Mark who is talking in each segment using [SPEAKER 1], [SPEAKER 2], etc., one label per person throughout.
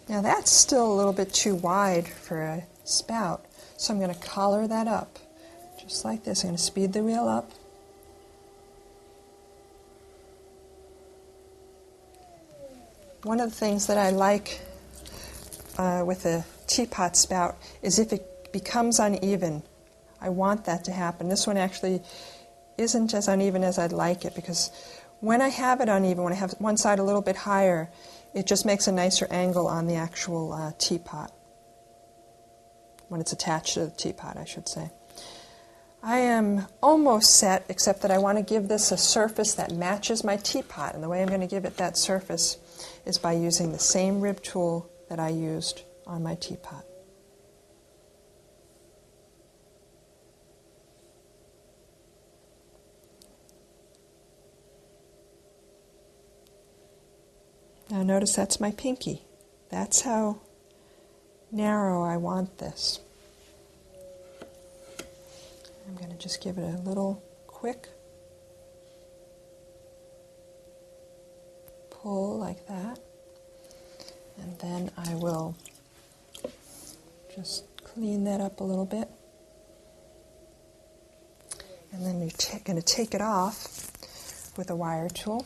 [SPEAKER 1] Now that's still a little bit too wide for a spout, so I'm going to collar that up, just like this. I'm going to speed the wheel up. One of the things that I like with a teapot spout is if it becomes uneven. I want that to happen. This one actually isn't as uneven as I'd like it, because when I have it uneven, when I have one side a little bit higher, it just makes a nicer angle on the actual teapot, when it's attached to the teapot, I should say. I am almost set, except that I want to give this a surface that matches my teapot, and the way I'm going to give it that surface is by using the same rib tool that I used on my teapot. Now notice that's my pinky. That's how narrow I want this. I'm going to just give it a little quick pull like that. And then I will just clean that up a little bit. And then you're going to take it off with a wire tool.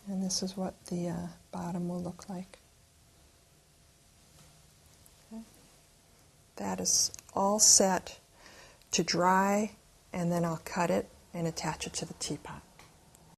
[SPEAKER 1] And this is what the bottom will look like. Okay. That is all set to dry, and then I'll cut it and attach it to the teapot.